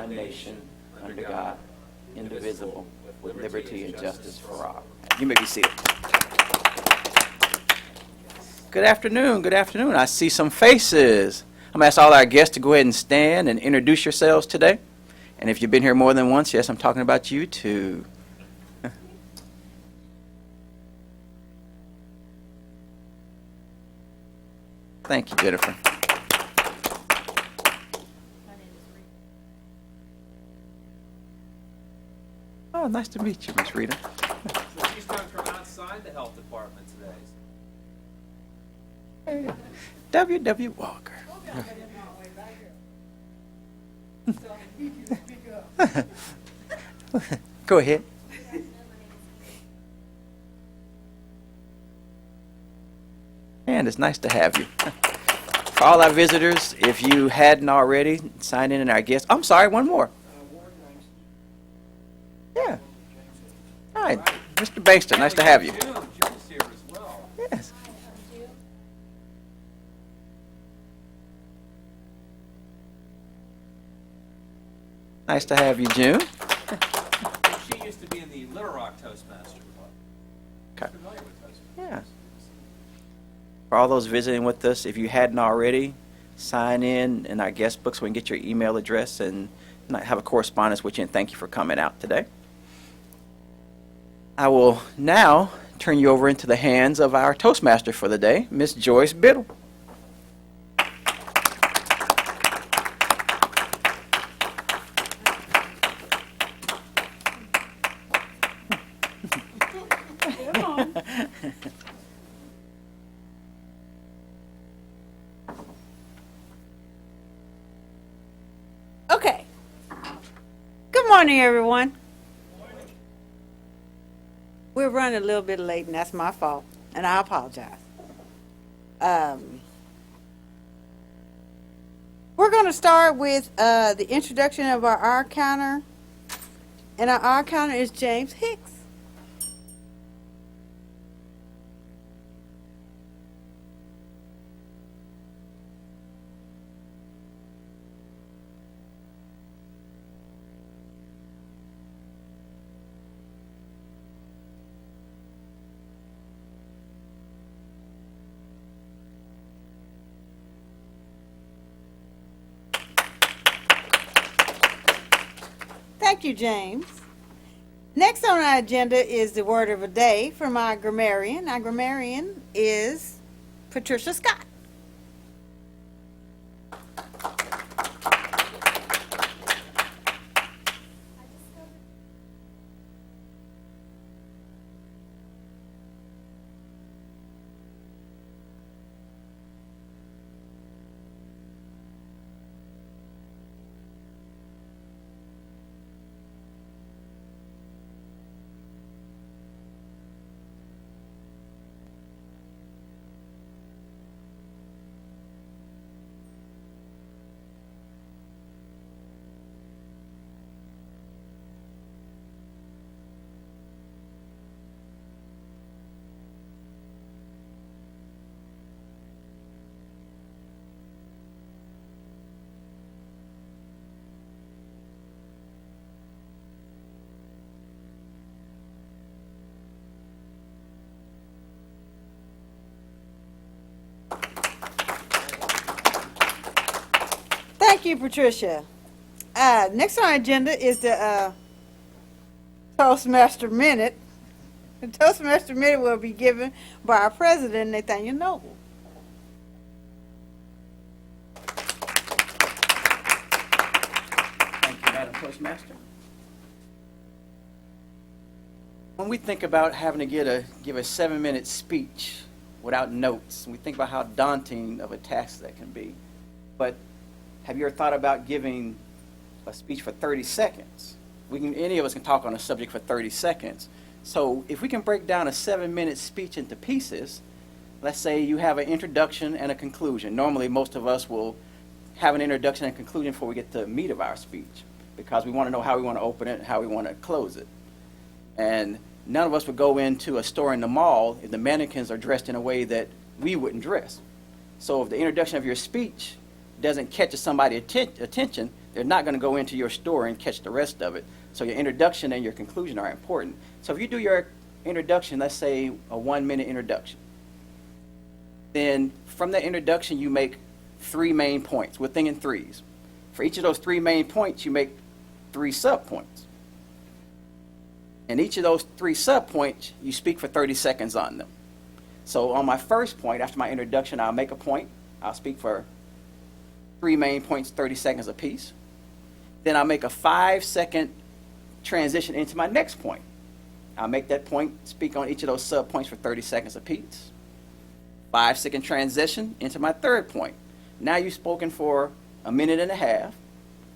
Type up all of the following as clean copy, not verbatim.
one nation, under God, indivisible, with liberty and justice for all. You may be seated. Good afternoon. Good afternoon. I see some faces. I'm going to ask all our guests to go ahead and stand and introduce yourselves today. And if you've been here more than once, yes, I'm talking about you too. Thank you, Jennifer. Oh, nice to meet you, Miss Rita. So she's coming from outside the health department today. W.W. Walker. Go ahead. And it's nice to have you. For all our visitors, if you hadn't already, sign in our guests. I'm sorry, one more. Yeah. All right, Mr. Bankston, nice to have you. June's here as well. Yes. Nice to have you, June. She used to be in the Little Rock Toastmaster Club. Okay. Familiar with Toastmasters? Yeah. For all those visiting with us, if you hadn't already, sign in our guest book so we can get your email address and have a correspondence with you, and thank you for coming out today. I will now turn you over into the hands of our Toastmaster for the day, Miss Joyce Biddle. Okay. Good morning, everyone. We're running a little bit late, and that's my fault, and I apologize. We're going to start with the introduction of our R counter, and our R counter is James Hicks. Thank you, James. Next on our agenda is the word of the day from our grammarian. Our grammarian is Patricia Scott. Thank you, Patricia. Next on our agenda is the Toastmaster Minute. The Toastmaster Minute will be given by our president, Nathaniel Noble. Thank you, Madam Toastmaster. When we think about having to give a 7-minute speech without notes, we think about how daunting of a task that can be. But have you ever thought about giving a speech for 30 seconds? Any of us can talk on a subject for 30 seconds. So if we can break down a 7-minute speech into pieces, let's say you have an introduction and a conclusion. Normally, most of us will have an introduction and conclusion before we get to the meat of our speech, because we want to know how we want to open it and how we want to close it. And none of us would go into a store in the mall if the mannequins are dressed in a way that we wouldn't dress. So if the introduction of your speech doesn't catch somebody's attention, they're not going to go into your store and catch the rest of it. So your introduction and your conclusion are important. So if you do your introduction, let's say a 1-minute introduction, then from that introduction you make 3 main points. We're thinking threes. For each of those 3 main points, you make 3 sub-points. And each of those 3 sub-points, you speak for 30 seconds on them. So on my first point, after my introduction, I'll make a point. I'll speak for 3 main points, 30 seconds apiece. Then I'll make a 5-second transition into my next point. I'll make that point, speak on each of those sub-points for 30 seconds apiece. 5-second transition into my third point. Now you've spoken for a minute and a half,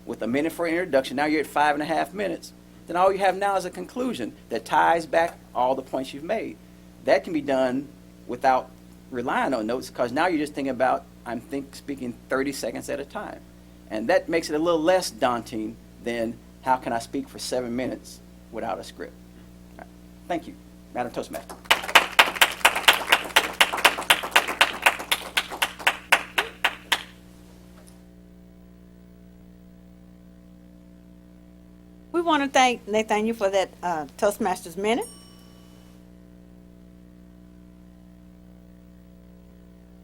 with a minute for introduction. Now you're at 5.5 minutes. Then all you have now is a conclusion that ties back all the points you've made. That can be done without relying on notes, because now you're just thinking about, speaking 30 seconds at a time. And that makes it a little less daunting than how can I speak for 7 minutes without a script. All right. Thank you, Madam Toastmaster. We want to thank Nathaniel for that Toastmasters Minute.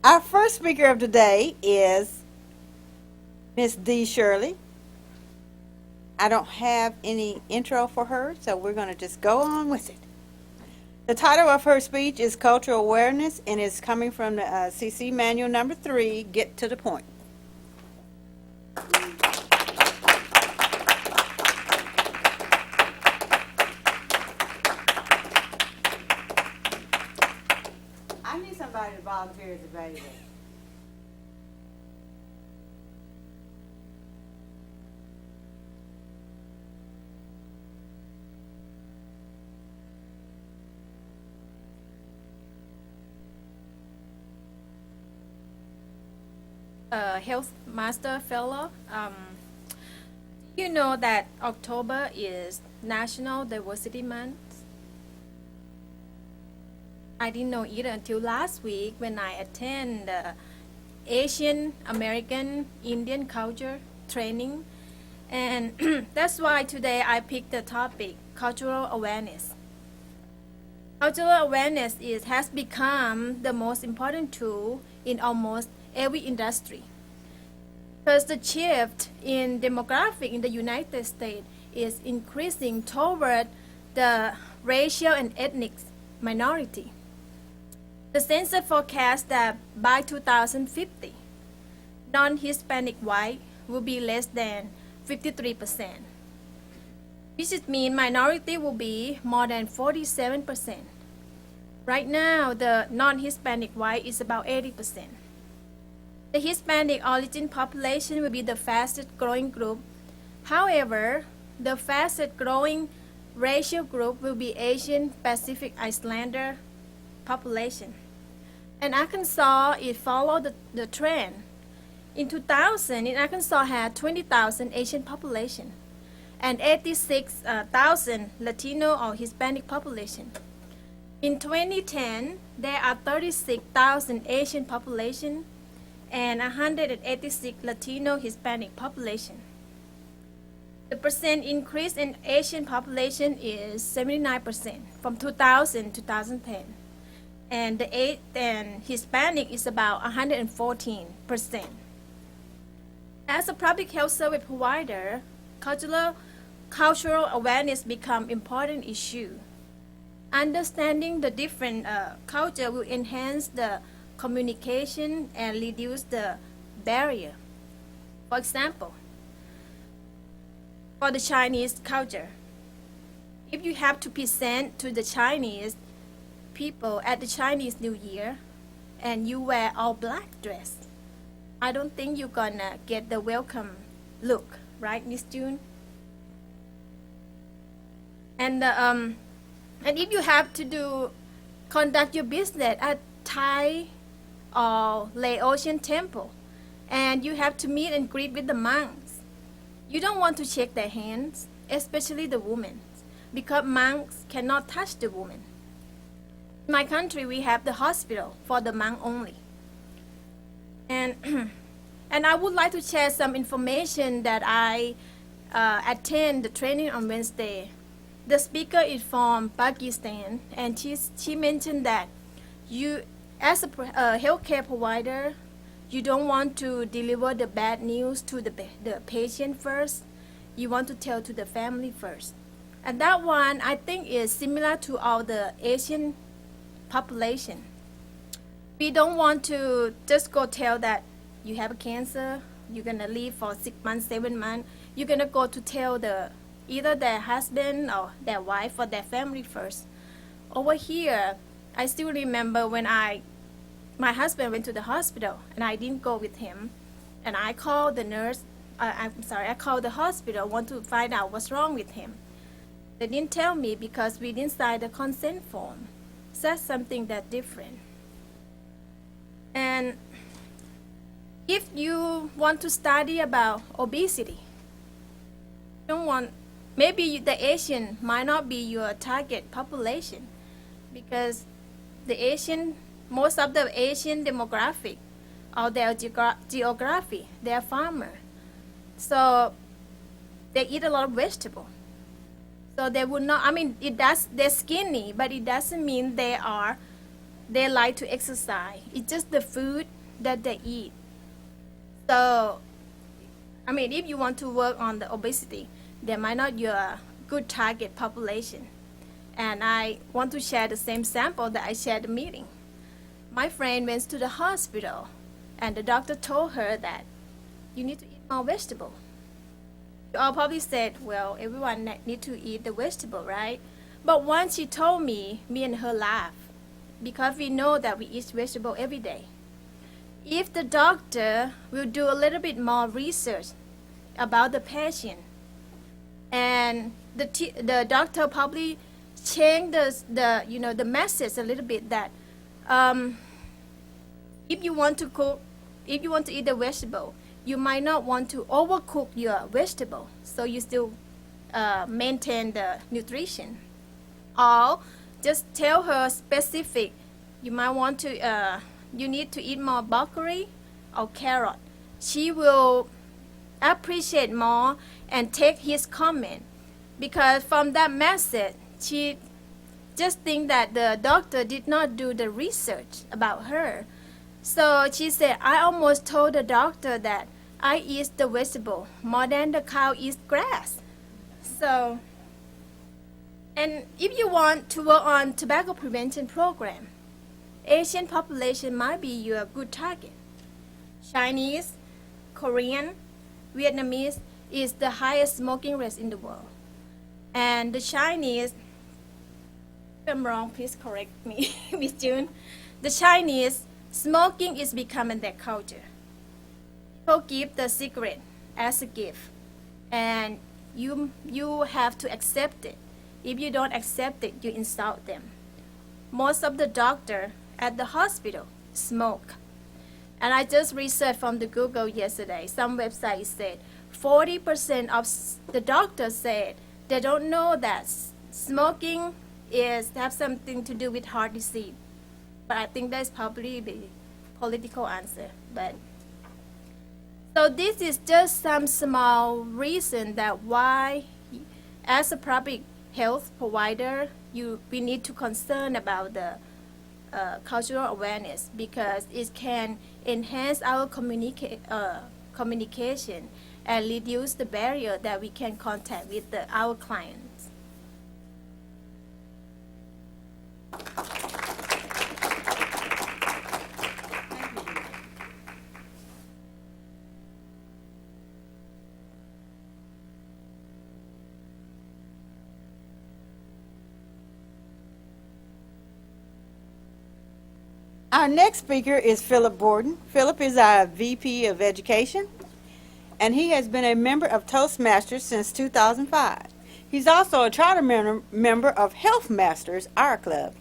Our first speaker of the day is Miss D. Shirley. I don't have any intro for her, so we're going to just go on with it. The title of her speech is Cultural Awareness, and is coming from the CC Manual number 3, Get to the Point. I need somebody to volunteer as a baby. HealthMaster Fellow. You know that October is National Diversity Month? I didn't know either until last week when I attended the Asian American Indian culture training, and that's why today I picked the topic cultural awareness. Cultural awareness has become the most important tool in almost every industry. Because the shift in demographic in the United States is increasing toward the racial and ethnic minority. The census forecasts that by 2050, non-Hispanic white will be less than 53%, which means minority will be more than 47%. Right now, the non-Hispanic white is about 80%. The Hispanic origin population will be the fastest growing group. However, the fastest growing racial group will be Asian Pacific Islander population. And Arkansas, it followed the trend. In 2000, in Arkansas had 20,000 Asian population and 86,000 Latino or Hispanic population. In 2010, there are 36,000 Asian population and 186 Latino Hispanic population. The percent increase in Asian population is 79% from 2000 to 2010. And Hispanic is about 114%. As a public health service provider, cultural awareness become important issue. Understanding the different culture will enhance the communication and reduce the barrier. For example, for the Chinese culture, if you have to present to the Chinese people at the Chinese New Year and you wear all black dress, I don't think you're gonna get the welcome look, right, Miss June? And if you have to conduct your business at Thai or Laotian temple, and you have to meet and greet with the monks, you don't want to shake their hands, especially the women, because monks cannot touch the woman. In my country, we have the hospital for the monk only. And And I would like to share some information that I attend the training on Wednesday. The speaker is from Pakistan, and she mentioned that you, as a healthcare provider, you don't want to deliver the bad news to the patient first. You want to tell to the family first. And that one, I think, is similar to all the Asian population. We don't want to just go tell that you have a cancer, you're gonna live for 6 months, 7 months. You're gonna go to tell either their husband or their wife or their family first. Over here, I still remember when my husband went to the hospital and I didn't go with him, and I called the nurse. I called the hospital, want to find out what's wrong with him. They didn't tell me because we didn't sign the consent form. So that's something that's different. And if you want to study about obesity, maybe the Asian might not be your target population, because most of the Asian demographic or their geography, they are farmer. So they eat a lot of vegetable. So they would not, they're skinny, but it doesn't mean they like to exercise. It's just the food that they eat. So, if you want to work on the obesity, they might not be your good target population. And I want to share the same sample that I shared at the meeting. My friend went to the hospital, and the doctor told her that you need to eat more vegetable. You all probably said, well, everyone need to eat the vegetable, right? But once she told me and her laughed, because we know that we eat vegetable every day. If the doctor will do a little bit more research about the patient, and the doctor probably change the message a little bit, that if you want to eat the vegetable, you might not want to overcook your vegetable, so you still maintain the nutrition. Or just tell her specific, you might want to, you need to eat more broccoli or carrot. She will appreciate more and take his comment, because from that message, she just think that the doctor did not do the research about her. So she said, I almost told the doctor that I eat the vegetable more than the cow eats grass. So, and if you want to work on tobacco prevention program, Asian population might be your good target. Chinese, Korean, Vietnamese is the highest smoking rate in the world. And the Chinese, if I'm wrong, please correct me, Miss June. The Chinese, smoking is becoming their culture. People give the cigarette as a gift, and you have to accept it. If you don't accept it, you insult them. Most of the doctors at the hospital smoke. And I just researched from the Google yesterday. Some website said 40% of the doctors said they don't know that smoking have something to do with heart disease. But I think that's probably the political answer. So this is just some small reason that why, as a public health provider, we need to concern about the cultural awareness, because it can enhance our communication and reduce the barrier that we can contact with our clients. Our next speaker is Phillip Borden. Phillip is our VP of Education, and he has been a member of Toastmasters since 2005. He's also a charter member of HealthMasters, our club.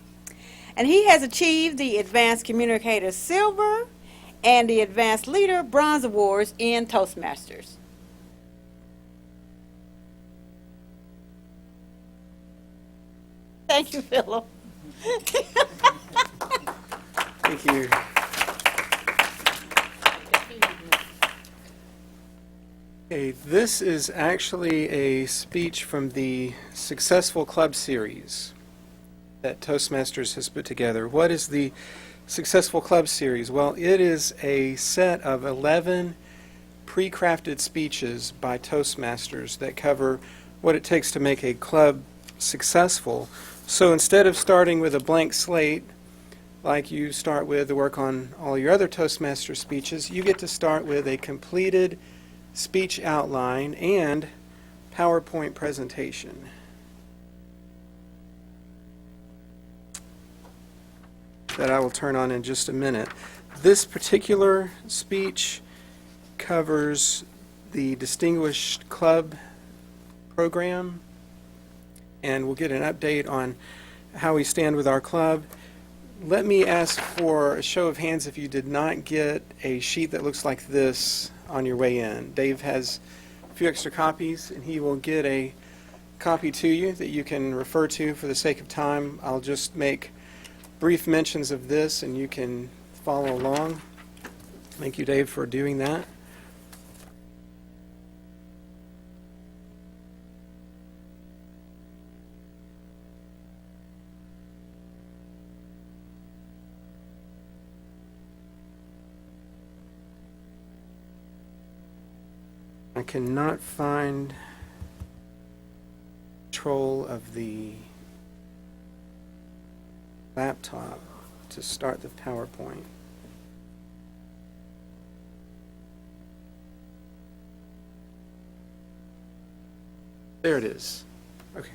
And he has achieved the Advanced Communicator Silver and the Advanced Leader Bronze Awards in Toastmasters. Thank you, Phillip. Thank you. Okay, this is actually a speech from the Successful Club series that Toastmasters has put together. What is the Successful Club series? Well, it is a set of 11 pre-crafted speeches by Toastmasters that cover what it takes to make a club successful. So instead of starting with a blank slate, like you start with to work on all your other Toastmaster speeches, you get to start with a completed speech outline and PowerPoint presentation. That I will turn on in just a minute. This particular speech covers the Distinguished Club program, and we'll get an update on how we stand with our club. Let me ask for a show of hands if you did not get a sheet that looks like this on your way in. Dave has a few extra copies, and he will get a copy to you that you can refer to for the sake of time. I'll just make brief mentions of this, and you can follow along. Thank you, Dave, for doing that. I cannot find control of the laptop to start the PowerPoint. There it is. Okay.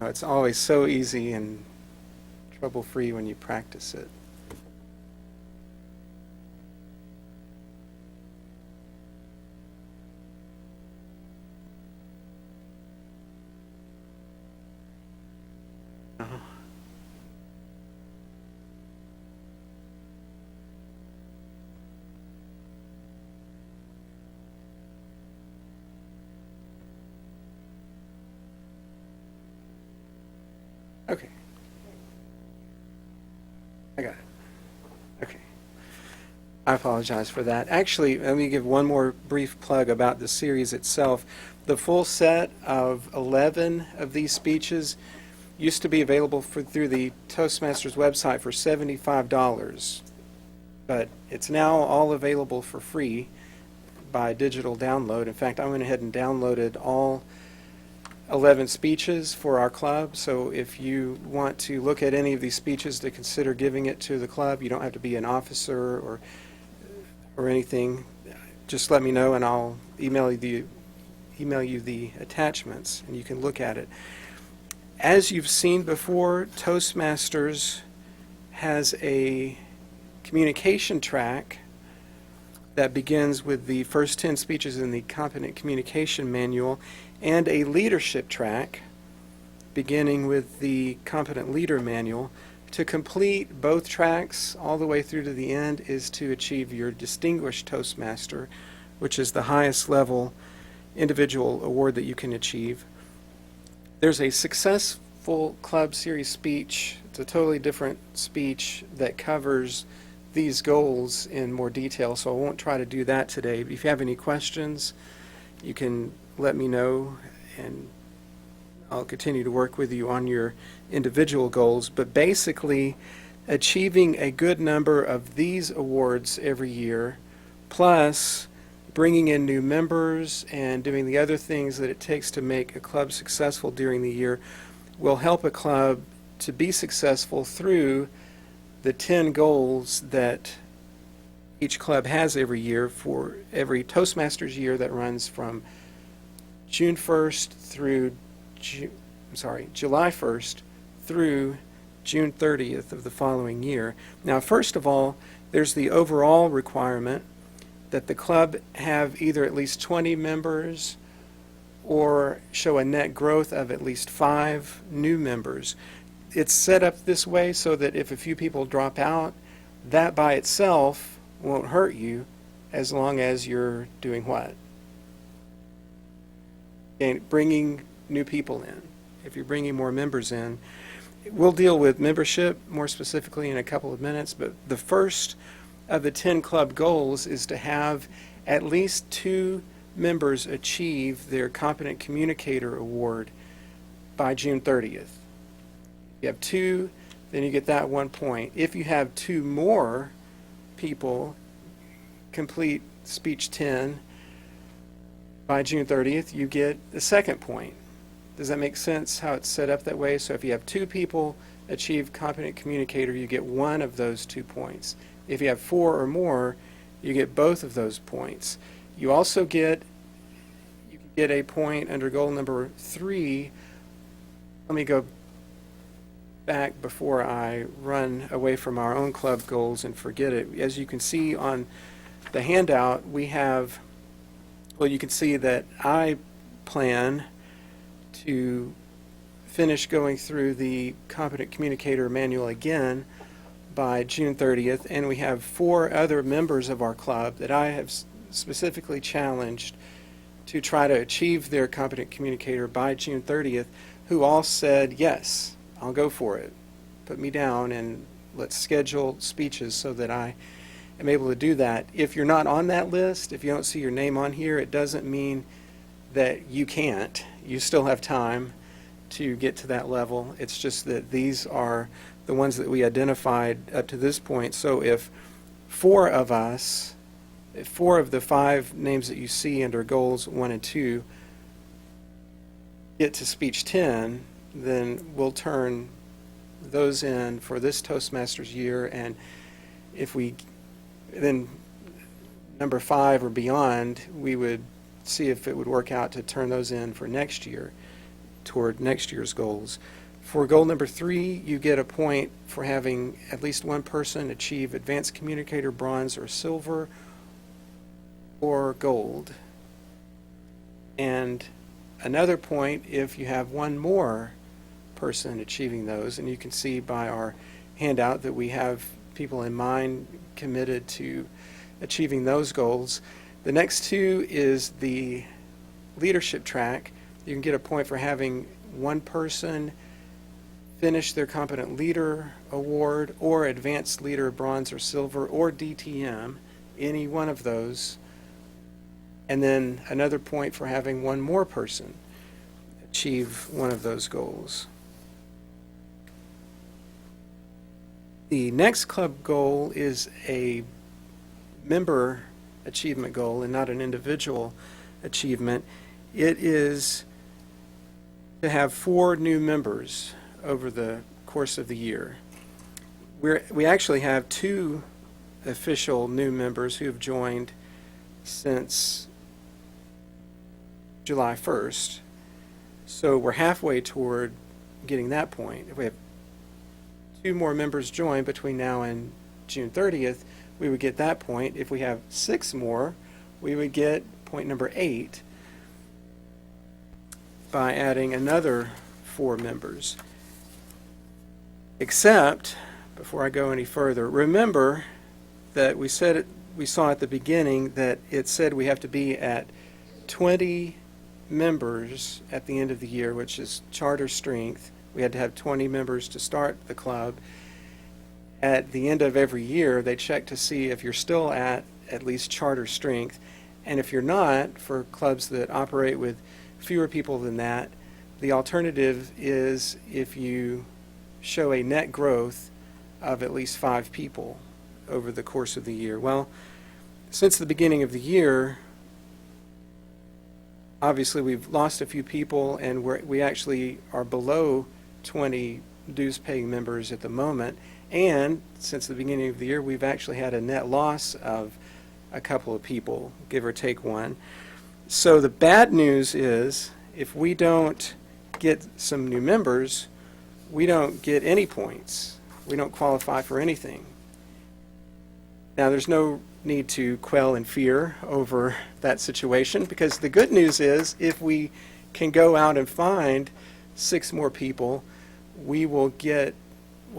Oh, it's always so easy and trouble-free when you practice it. Okay. I got it. Okay. I apologize for that. Actually, let me give one more brief plug about the series itself. The full set of 11 of these speeches used to be available through the Toastmasters website for $75, but it's now all available for free by digital download. In fact, I went ahead and downloaded all 11 speeches for our club, so if you want to look at any of these speeches to consider giving it to the club, you don't have to be an officer or anything. Just let me know and I'll email you the attachments and you can look at it. As you've seen before, Toastmasters has a communication track that begins with the first 10 speeches in the Competent Communication Manual and a leadership track beginning with the Competent Leader Manual. To complete both tracks all the way through to the end is to achieve your Distinguished Toastmaster, which is the highest level individual award that you can achieve. There's a Successful Club Series speech. It's a totally different speech that covers these goals in more detail, so I won't try to do that today. If you have any questions, you can let me know, and I'll continue to work with you on your individual goals. But basically, achieving a good number of these awards every year, plus bringing in new members and doing the other things that it takes to make a club successful during the year, will help a club to be successful through the 10 goals that each club has every year for every Toastmasters year that runs from June 1st through July 1st through June 30th of the following year. Now, first of all, there's the overall requirement that the club have either at least 20 members or show a net growth of at least 5 new members. It's set up this way so that if a few people drop out, that by itself won't hurt you as long as you're doing what? And bringing new people in. If you're bringing more members in. we'll deal with membership more specifically in a couple of minutes, but the first of the 10 club goals is to have at least 2 members achieve their Competent Communicator Award by June 30th. If you have 2, then you get that 1 point. If you have 2 more people complete Speech 10 by June 30th, you get the 2nd point. Does that make sense how it's set up that way? So if you have 2 people achieve Competent Communicator, you get 1 of those 2 points. If you have 4 or more, you get both of those points. You also get a point under goal number 3. Let me go back before I run away from our own club goals and forget it. As you can see on the handout, we have, well, you can see that I plan to finish going through the Competent Communicator Manual again by June 30th, and we have 4 other members of our club that I have specifically challenged to try to achieve their Competent Communicator by June 30th, who all said, yes, I'll go for it. Put me down and let's schedule speeches so that I am able to do that. If you're not on that list, if you don't see your name on here, it doesn't mean that you can't. You still have time to get to that level. It's just that these are the ones that we identified up to this point. So if 4 of us, if 4 of the 5 names that you see under goals 1 and 2 get to speech 10, then we'll turn those in for this Toastmasters year, and if we then number 5 or beyond, we would see if it would work out to turn those in for next year toward next year's goals. For goal number 3, you get a point for having at least 1 person achieve Advanced Communicator Bronze or Silver or Gold, and another point if you have 1 more person achieving those. And you can see by our handout that we have people in mind committed to achieving those goals. The next 2 is the leadership track. You can get a point for having 1 person finish their Competent Leader Award or Advanced Leader Bronze or Silver or DTM, any one of those. And then another point for having 1 more person achieve one of those goals. The next club goal is a member achievement goal and not an individual achievement. It is to have 4 new members over the course of the year. We actually have 2 official new members who have joined since July 1st. So we're halfway toward getting that point. If we have 2 more members join between now and June 30th, we would get that point. If we have 6 more, we would get point number 8 by adding another 4 members. Except, before I go any further, remember that we saw at the beginning that it said we have to be at 20 members at the end of the year, which is charter strength. We had to have 20 members to start the club. At the end of every year, they check to see if you're still at least charter strength. And if you're not, for clubs that operate with fewer people than that, the alternative is if you show a net growth of at least 5 people over the course of the year. Well, since the beginning of the year, obviously we've lost a few people, and we actually are below 20 dues-paying members at the moment. And since the beginning of the year, we've actually had a net loss of a couple of people, give or take 1. So the bad news is, if we don't get some new members, we don't get any points. We don't qualify for anything. Now, there's no need to quail in fear over that situation, because the good news is, if we can go out and find 6 more people, we'll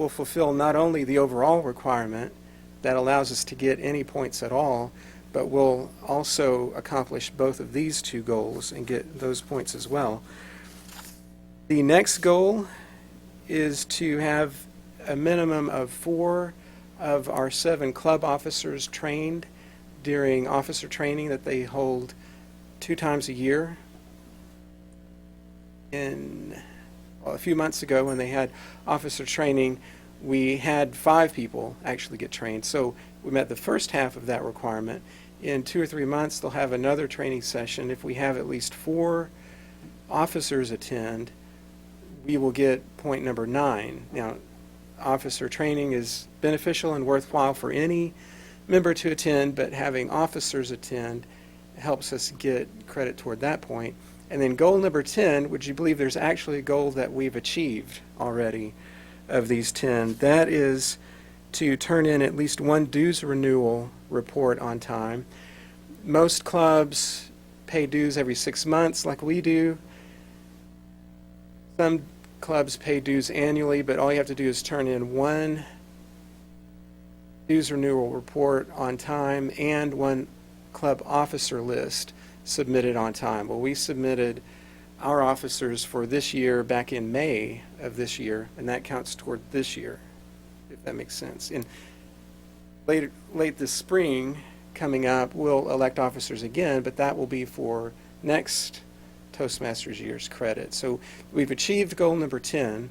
fulfill not only the overall requirement that allows us to get any points at all, but we'll also accomplish both of these 2 goals and get those points as well. The next goal is to have a minimum of 4 of our 7 club officers trained during officer training that they hold 2 times a year. A few months ago when they had officer training, we had 5 people actually get trained. So we met the first half of that requirement. In 2 or 3 months, they'll have another training session. If we have at least 4 officers attend, we will get point number 9. Now, officer training is beneficial and worthwhile for any member to attend, but having officers attend helps us get credit toward that point. And then goal number 10, would you believe there's actually a goal that we've achieved already of these 10? That is to turn in at least 1 dues renewal report on time. Most clubs pay dues every 6 months like we do. Some clubs pay dues annually, but all you have to do is turn in 1 dues renewal report on time and 1 club officer list submitted on time. Well, we submitted our officers for this year back in May of this year, and that counts toward this year, if that makes sense. And late this spring, coming up, we'll elect officers again, but that will be for next Toastmasters year's credit. So we've achieved goal number 10.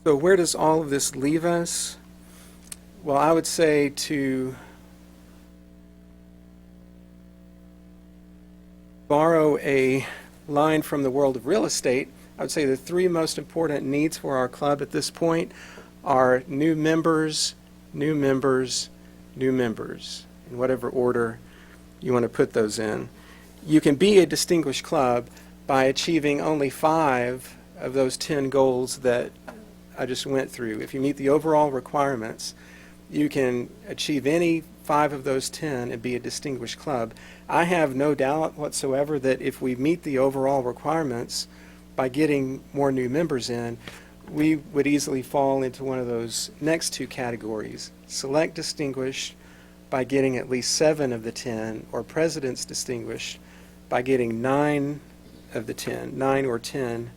So where does all of this leave us? Well, I would say to borrow a line from the world of real estate, I would say the 3 most important needs for our club at this point are new members, new members, new members, in whatever order you want to put those in. You can be a distinguished club by achieving only 5 of those 10 goals that I just went through. If you meet the overall requirements, you can achieve any 5 of those 10 and be a distinguished club. I have no doubt whatsoever that if we meet the overall requirements by getting more new members in, we would easily fall into one of those next 2 categories. Select distinguished by getting at least 7 of the 10, or president's distinguished by getting 9 of the 10, 9 or 10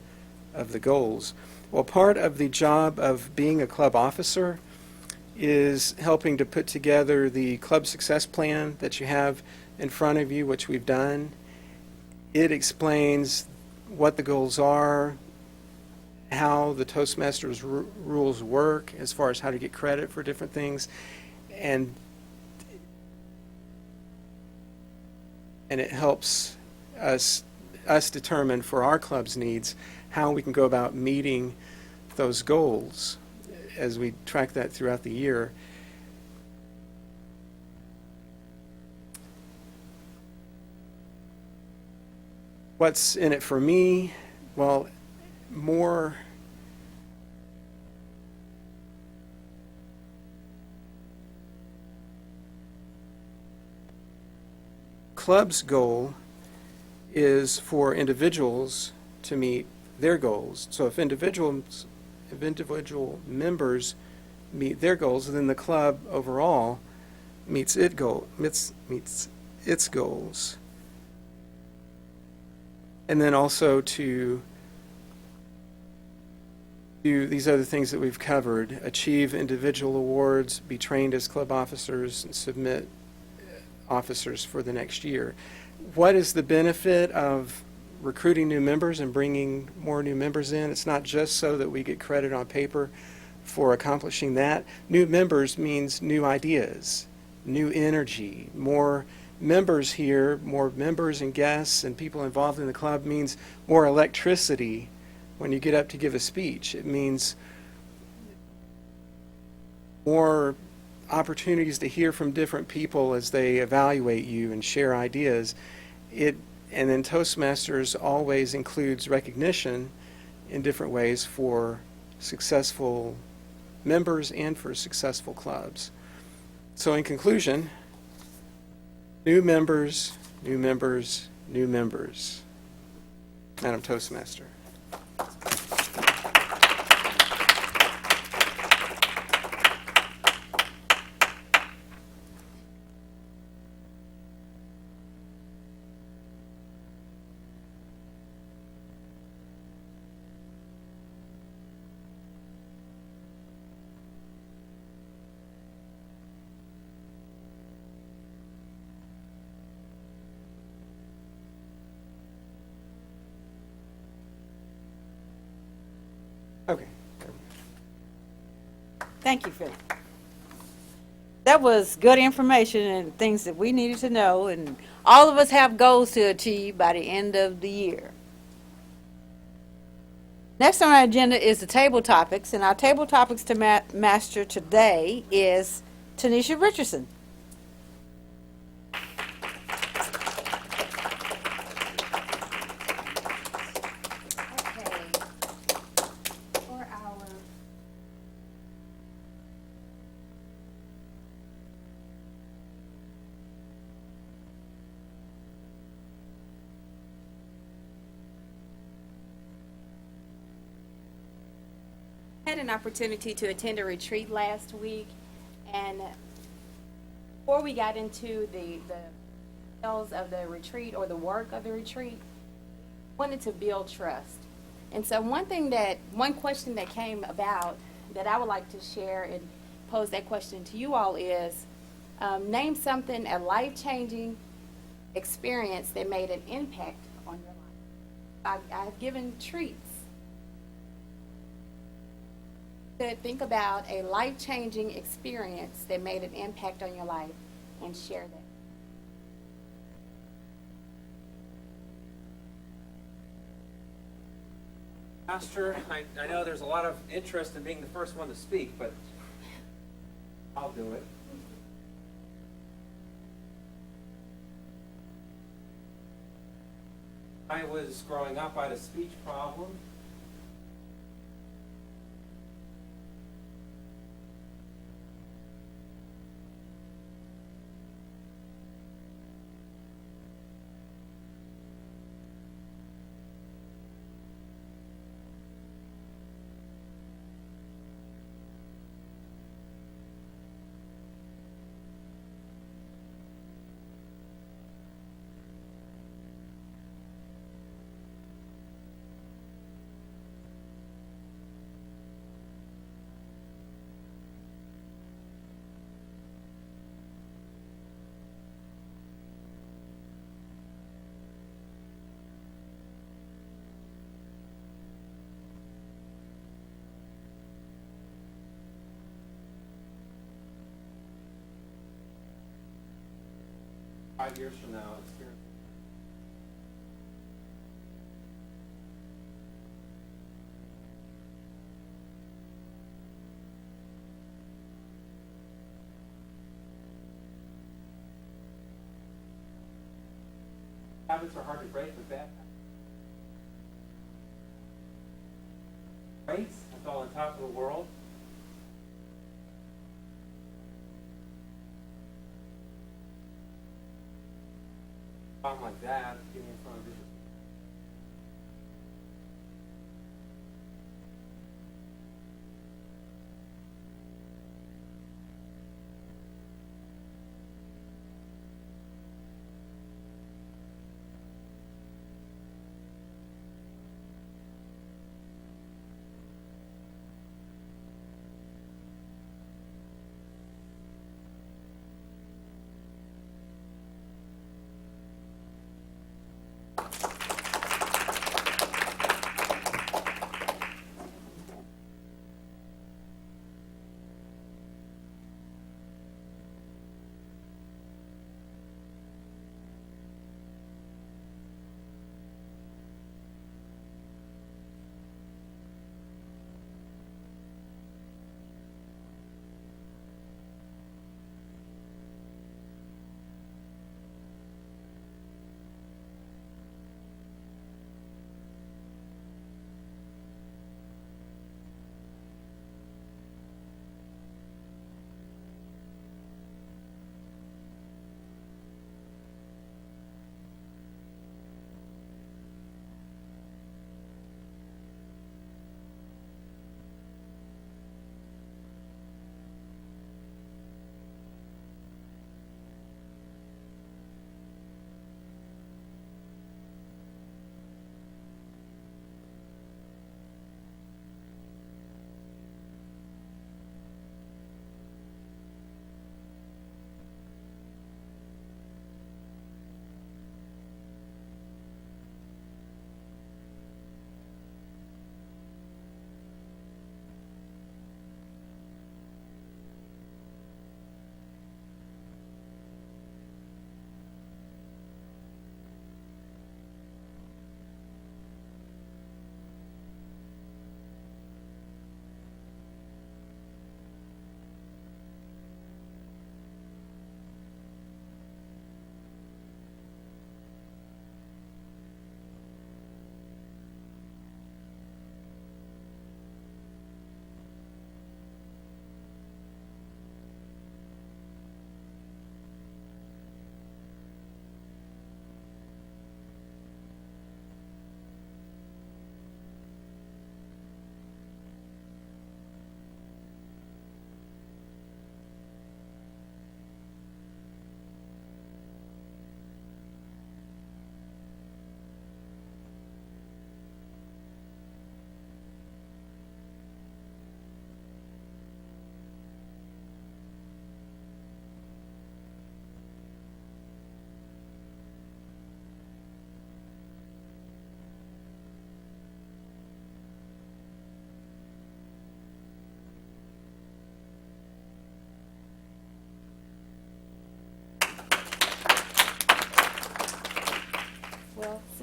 of the goals. Well, part of the job of being a club officer is helping to put together the club success plan that you have in front of you, which we've done. It explains what the goals are, how the Toastmasters rules work as far as how to get credit for different things, and it helps us determine for our club's needs how we can go about meeting those goals as we track that throughout the year. What's in it for me? Well, more club's goal is for individuals to meet their goals. So if individual members meet their goals, then the club overall meets its goals. And then also to do these other things that we've covered: achieve individual awards, be trained as club officers, and submit officers for the next year. What is the benefit of recruiting new members and bringing more new members in? It's not just so that we get credit on paper for accomplishing that. New members means new ideas, new energy. More members here, more members and guests and people involved in the club means more electricity when you get up to give a speech. It means more opportunities to hear from different people as they evaluate you and share ideas. And then Toastmasters always includes recognition in different ways for successful members and for successful clubs. So in conclusion, new members, new members, new members. Madam Toastmaster. Thank you, Phillip. That was good information and things that we needed to know, and all of us have goals to achieve by the end of the year. Next on our agenda is the table topics, and our table topics to master today is Tanisha Richardson. Okay. For our had an opportunity to attend a retreat last week, and before we got into the details of the retreat or the work of the retreat, wanted to build trust. And so one question that came about that I would like to share and pose that question to you all is, name something, a life-changing experience that made an impact on your life. I've given treats. To think about a life-changing experience that made an impact on your life and share that. Master, I know there's a lot of interest in being the first one to speak, but I'll do it. I was growing up, I had a speech problem. Five years from now, experience. Habits are hard to break, but bad habits. Great, that's all on top of the world. Problem like that, getting in front of business.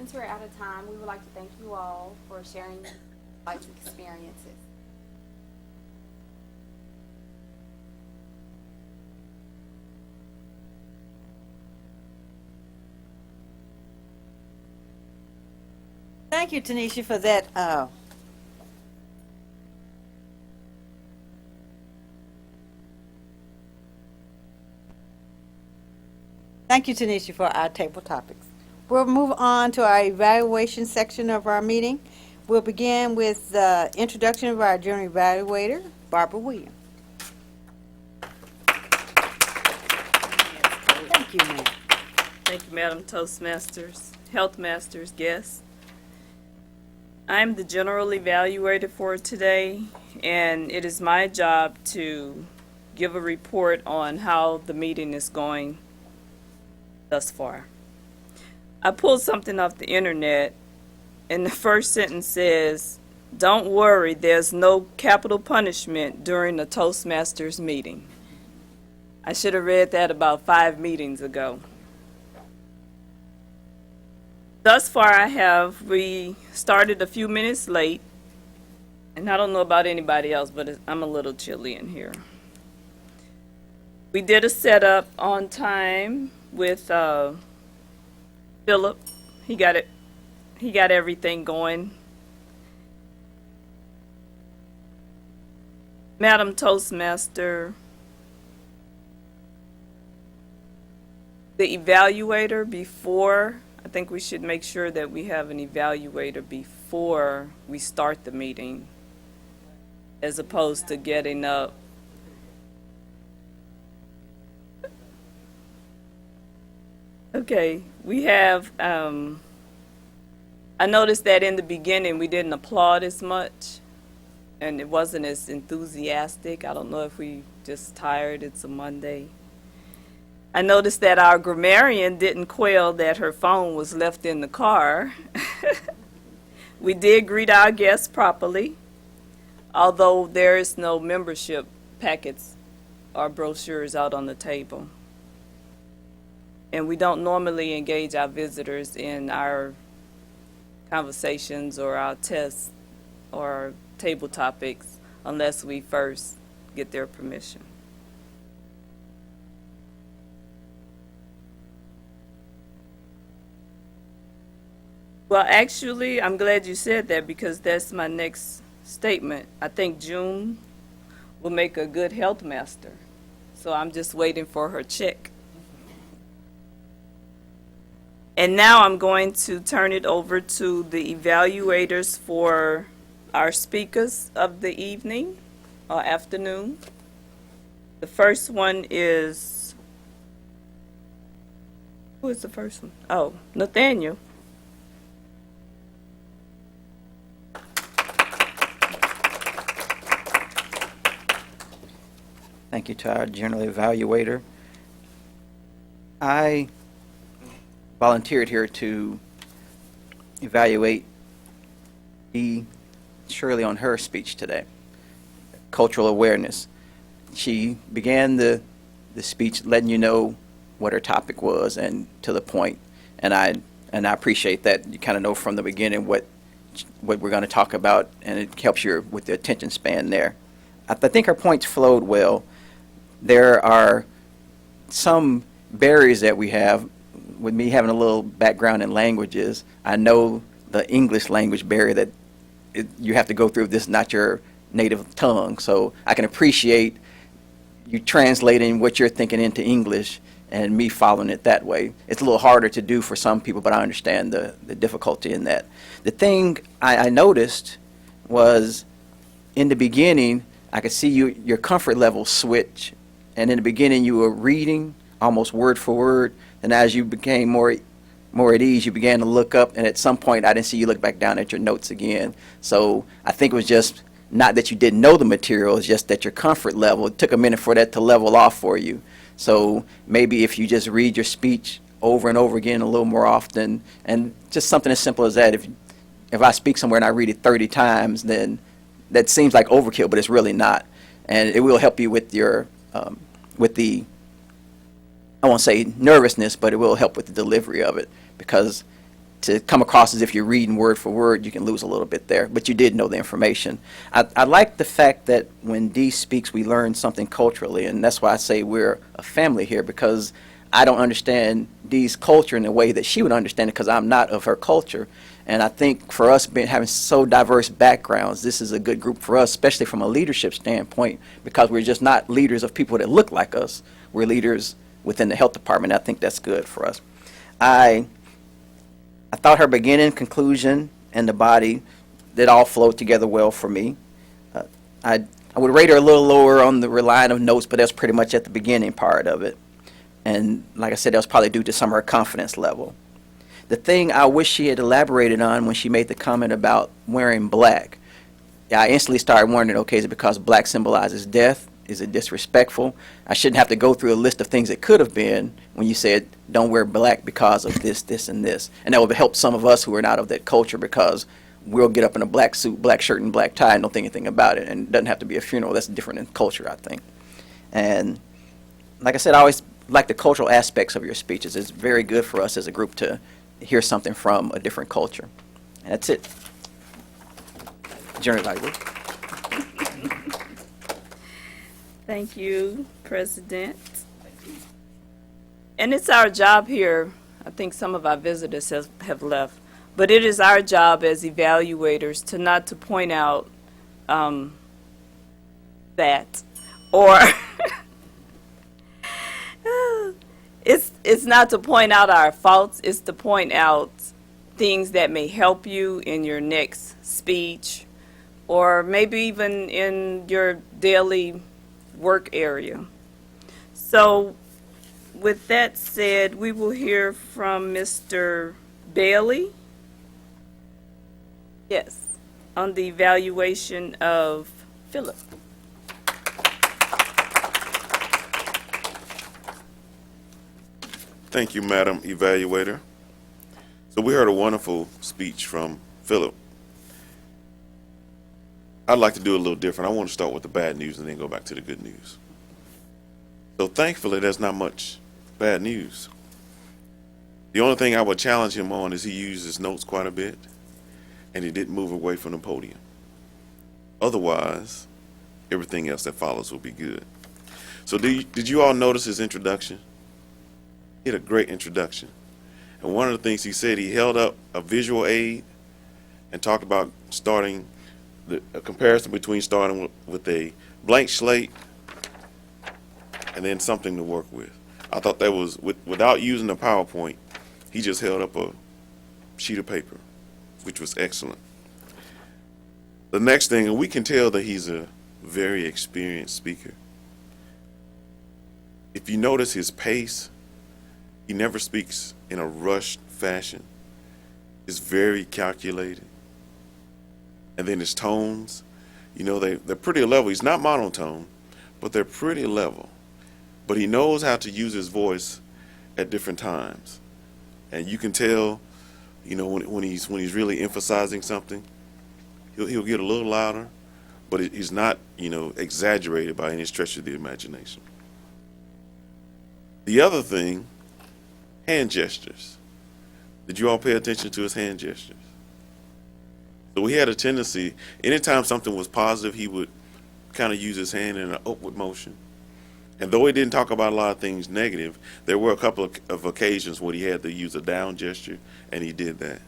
since we're out of time, we would like to thank you all for sharing your life experiences. Thank you, Tanisha, for that. Thank you, Tanisha, for our table topics. We'll move on to our evaluation section of our meeting. We'll begin with the introduction of our general evaluator, Barbara Williams. Thank you, ma'am. Thank you, Madam Toastmasters, HealthMasters, guests. I'm the general evaluator for today, and it is my job to give a report on how the meeting is going thus far. I pulled something off the internet, and the first sentence says, "Don't worry, there's no capital punishment during the Toastmasters meeting." I should have read that about 5 meetings ago. Thus far, we started a few minutes late, and I don't know about anybody else, but I'm a little chilly in here. We did a setup on time with Phillip. He got everything going. Madam Toastmaster, the evaluator before, I think we should make sure that we have an evaluator before we start the meeting, as opposed to getting up. Okay, we have, I noticed that in the beginning we didn't applaud as much, and it wasn't as enthusiastic. I don't know if we just tired, it's a Monday. I noticed that our grammarian didn't quail that her phone was left in the car. We did greet our guests properly, although there is no membership packets or brochures out on the table. And we don't normally engage our visitors in our conversations or our tests or table topics unless we first get their permission. Well, actually, I'm glad you said that because that's my next statement. I think June will make a good health master. So I'm just waiting for her check. And now I'm going to turn it over to the evaluators for our speakers of the evening or afternoon. The first one is, who is the first one? Oh, Nathaniel. Thank you to our general evaluator. I volunteered here to evaluate Shirley on her speech today, cultural awareness. She began the speech letting you know what her topic was and to the point, and I appreciate that. You kind of know from the beginning what we're going to talk about, and it helps you with the attention span there. I think her points flowed well. There are some barriers that we have. With me having a little background in languages, I know the English language barrier that you have to go through. This is not your native tongue, so I can appreciate you translating what you're thinking into English and me following it that way. It's a little harder to do for some people, but I understand the difficulty in that. The thing I noticed was in the beginning, I could see your comfort level switch. And in the beginning, you were reading almost word for word. And as you became more at ease, you began to look up. And at some point, I didn't see you look back down at your notes again. So I think it was just not that you didn't know the material. It's just that your comfort level, it took a minute for that to level off for you. So maybe if you just read your speech over and over again a little more often, and just something as simple as that. If I speak somewhere and I read it 30 times, then that seems like overkill, but it's really not. And it will help you with your with the, I won't say nervousness, but it will help with the delivery of it, because to come across as if you're reading word for word, you can lose a little bit there. But you did know the information. I like the fact that when Dee speaks, we learn something culturally, and that's why I say we're a family here, because I don't understand Dee's culture in the way that she would understand it, because I'm not of her culture. And I think for us having so diverse backgrounds, this is a good group for us, especially from a leadership standpoint, because we're just not leaders of people that look like us. We're leaders within the health department. I think that's good for us. I thought her beginning, conclusion, and the body, that all flowed together well for me. I would rate her a little lower on the relying of notes, but that's pretty much at the beginning part of it. And like I said, that was probably due to some of her confidence level. The thing I wish she had elaborated on when she made the comment about wearing black, I instantly started wondering, okay, is it because black symbolizes death? Is it disrespectful? I shouldn't have to go through a list of things it could have been when you said don't wear black because of this, this, and this. And that would help some of us who are not of that culture, because we'll get up in a black suit, black shirt, and black tie and don't think anything about it. And it doesn't have to be a funeral. That's different in culture, I think. And like I said, I always like the cultural aspects of your speeches. It's very good for us as a group to hear something from a different culture. And that's it. General evaluation. Thank you, President. And it's our job here, I think some of our visitors have left, but it is our job as evaluators to not to point out that, or it's not to point out our faults, it's to point out things that may help you in your next speech, or maybe even in your daily work area. So with that said, we will hear from Mr. Bailey. Yes, on the evaluation of Phillip. Thank you, Madam Evaluator. So we heard a wonderful speech from Phillip. I'd like to do a little different. I want to start with the bad news and then go back to the good news. So thankfully, there's not much bad news. The only thing I would challenge him on is he used his notes quite a bit, and he didn't move away from the podium. Otherwise, everything else that follows will be good. So did you all notice his introduction? He had a great introduction. And one of the things he said, he held up a visual aid and talked about starting a comparison between starting with a blank slate and then something to work with. I thought that was, without using the PowerPoint, he just held up a sheet of paper, which was excellent. The next thing, and we can tell that he's a very experienced speaker. If you notice his pace, he never speaks in a rushed fashion. It's very calculated. And then his tones, you know, they're pretty level. He's not monotone, but they're pretty level. But he knows how to use his voice at different times. And you can tell, you know, when he's really emphasizing something, he'll get a little louder, but he's not, you know, exaggerated by any stretch of the imagination. The other thing, hand gestures. Did you all pay attention to his hand gestures? So he had a tendency, anytime something was positive, he would kind of use his hand in an upward motion. And though he didn't talk about a lot of things negative, there were a couple of occasions where he had to use a down gesture, and he did that.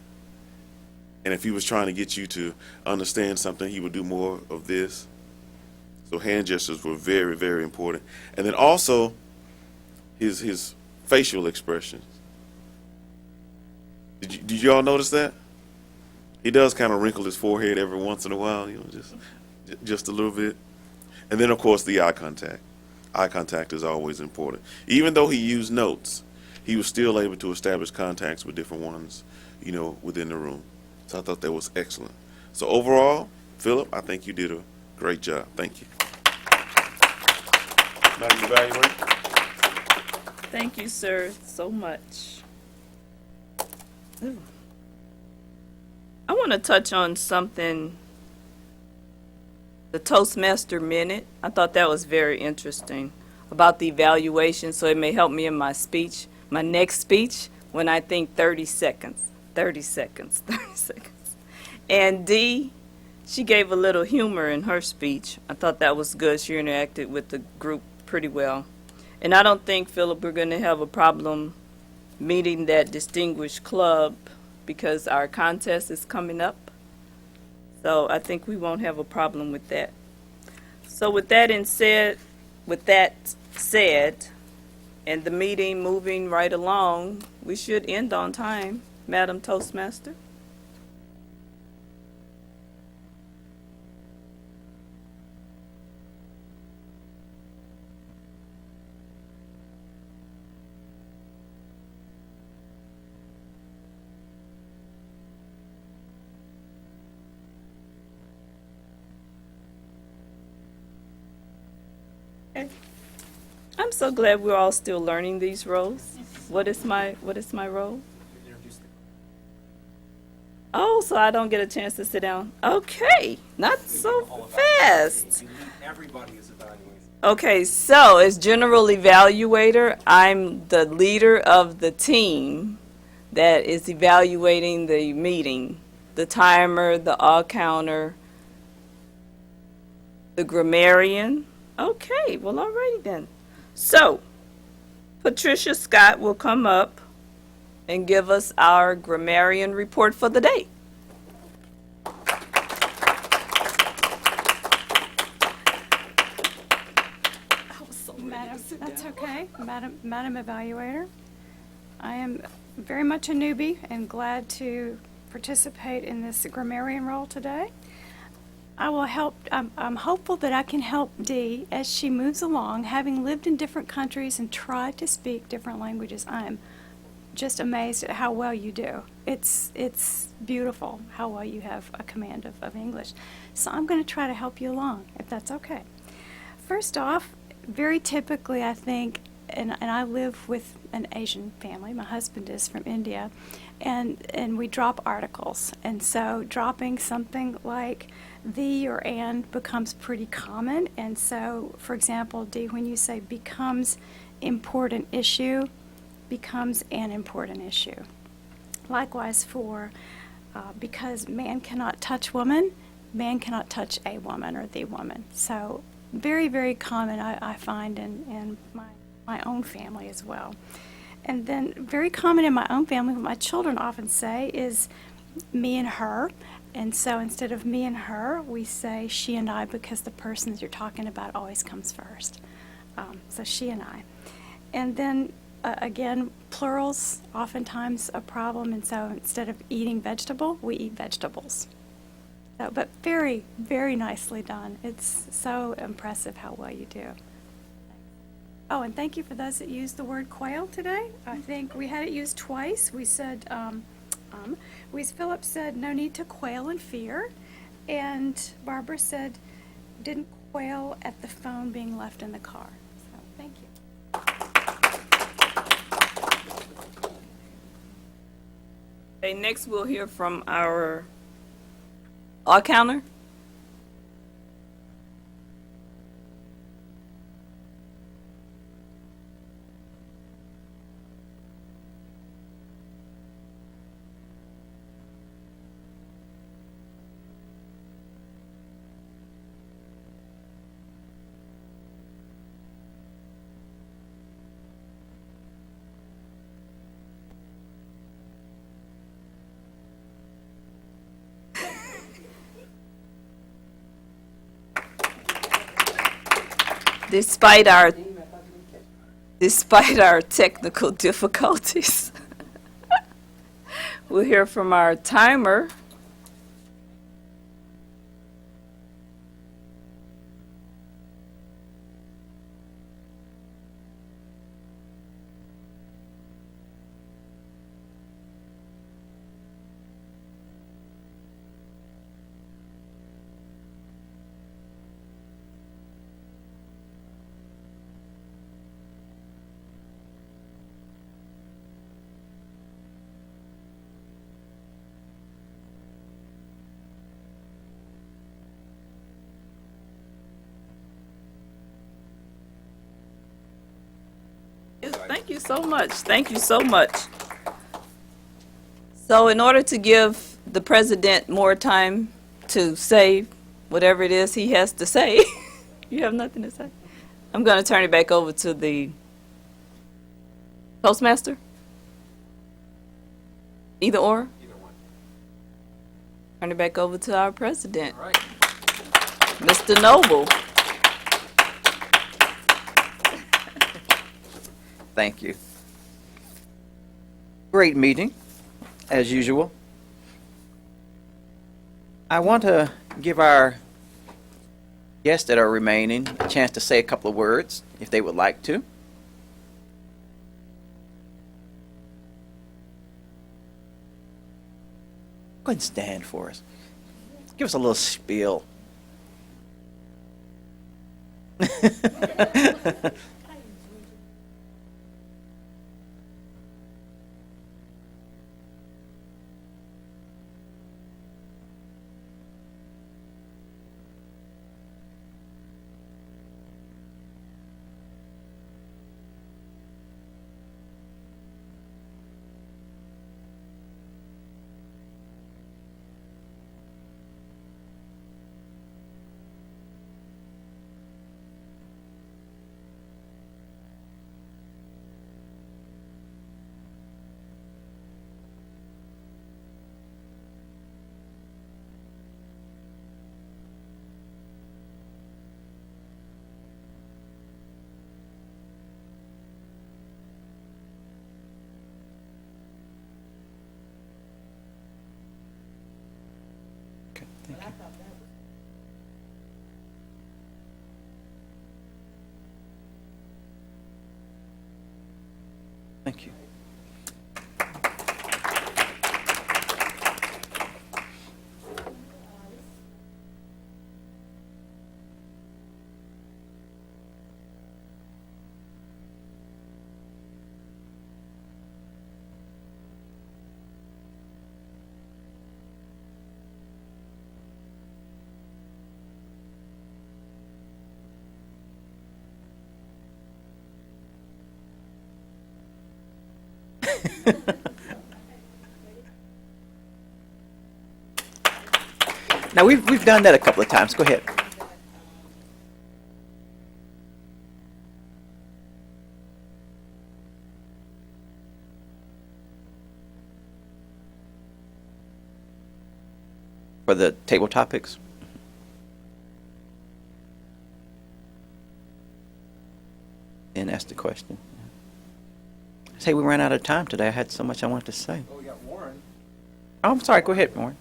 And if he was trying to get you to understand something, he would do more of this. So hand gestures were very, very important. And then also his facial expressions. Did you all notice that? He does kind of wrinkle his forehead every once in a while, you know, just a little bit. And then, of course, the eye contact. Eye contact is always important. Even though he used notes, he was still able to establish contacts with different ones, you know, within the room. So I thought that was excellent. So overall, Phillip, I think you did a great job. Thank you. Now you evaluate. Thank you, sir, so much. Ooh. I want to touch on something, the Toastmaster minute. I thought that was very interesting about the evaluation, so it may help me in my speech, my next speech, when I think 30 seconds. 30 seconds, 30 seconds. And D, she gave a little humor in her speech. I thought that was good. She interacted with the group pretty well. And I don't think, Phillip, we're going to have a problem meeting that distinguished club because our contest is coming up. So I think we won't have a problem with that. So with that said, and the meeting moving right along, we should end on time, Madam Toastmaster. Okay. I'm so glad we're all still learning these roles. What is my role? Oh, so I don't get a chance to sit down. Okay, not so fast. Everybody is evaluating. Okay, so as general evaluator, I'm the leader of the team that is evaluating the meeting, the timer, the all counter, the grammarian. Okay, well, alrighty then. So, Patricia Scott will come up and give us our grammarian report for the day. Madam, that's okay. Madam Evaluator, I am very much a newbie and glad to participate in this grammarian role today. I will help, I'm hopeful that I can help Dee as she moves along, having lived in different countries and tried to speak different languages. I'm just amazed at how well you do. It's beautiful how well you have a command of English. So I'm going to try to help you along, if that's okay. First off, very typically, I think, and I live with an Asian family. My husband is from India, and we drop articles. And so dropping something like the or and becomes pretty common. And so, for example, D, when you say becomes important issue, becomes an important issue. Likewise for because man cannot touch woman, man cannot touch a woman or the woman. So very, very common I find in my own family as well. And then very common in my own family, what my children often say is me and her. And so instead of me and her, we say she and I because the person that you're talking about always comes first. So she and I. And then again, plurals oftentimes a problem. And so instead of eating vegetable, we eat vegetables. So, but very, very nicely done. It's so impressive how well you do. Oh, and thank you for those that used the word quail today. I think we had it used twice. We said, Phillip said, no need to quail in fear. And Barbara said, didn't quail at the phone being left in the car. So, thank you. Okay, next we'll hear from our all counter. Despite our technical difficulties, we'll hear from our timer. Yes, thank you so much. Thank you so much. So in order to give the president more time to say whatever it is he has to say, you have nothing to say? I'm going to turn it back over to the Toastmaster. Either or? Either one. Turn it back over to our president, All right. Mr. Noble. Thank you. Great meeting, as usual. I want to give our guests that are remaining a chance to say a couple of words, if they would like to. Go ahead and stand for us. Give us a little spiel. Okay, thank you. Thank you. Now, we've done that a couple of times. Go ahead. For the table topics? And ask the question. Say we ran out of time today. I had so much I wanted to say. Oh, we got Warren. Oh, I'm sorry. Go ahead, Warren.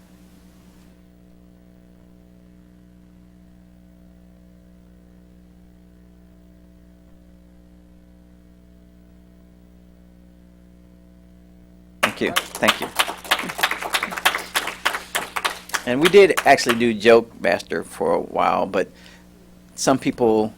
Thank you. Thank you. And we did actually do Joke Master for a while, but some people,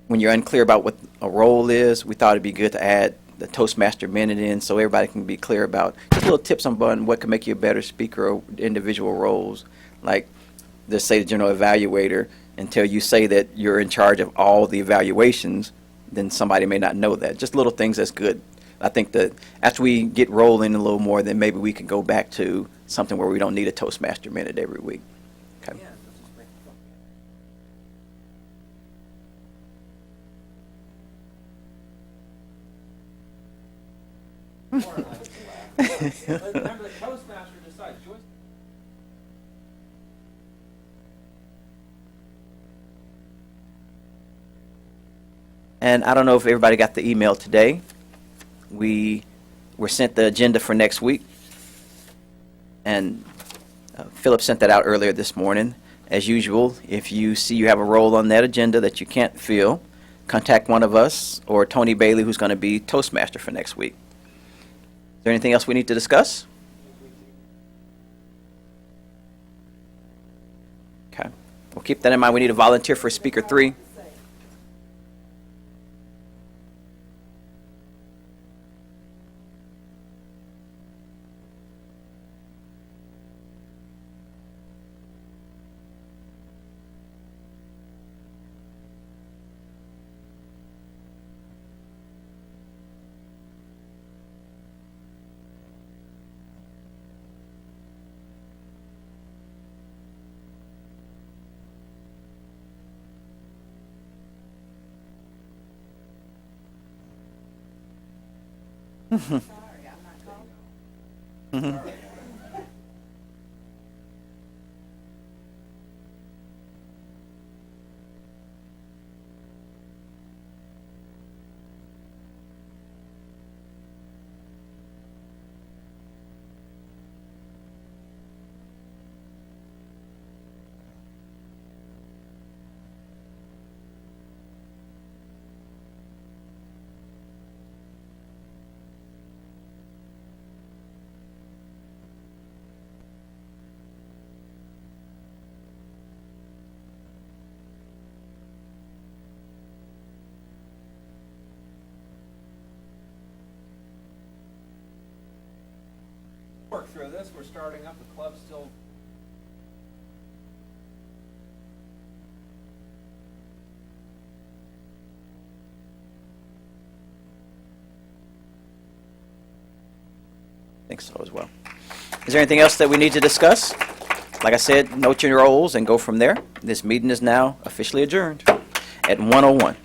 when you're unclear about what a role is, we thought it'd be good to add the Toastmaster minute in so everybody can be clear about just little tips on what can make you a better speaker or individual roles. Like, just say the general evaluator until you say that you're in charge of all the evaluations, then somebody may not know that. Just little things that's good. I think that after we get rolling a little more, then maybe we can go back to something where we don't need a Toastmaster minute every week. Okay. Yeah, let's just make it fun. Warren, I have to laugh. Remember, the Toastmaster decides. Joyce. And I don't know if everybody got the email today. We were sent the agenda for next week. And Phillip sent that out earlier this morning. As usual, if you see you have a role on that agenda that you can't fill, contact one of us or Tony Bailey, who's going to be Toastmaster for next week. Is there anything else we need to discuss? Okay. We'll keep that in mind. We need a volunteer for Speaker 3. Work through this. We're starting up. The club's still. I think so as well. Is there anything else that we need to discuss? Like I said, note your roles and go from there. This meeting is now officially adjourned at 1:01.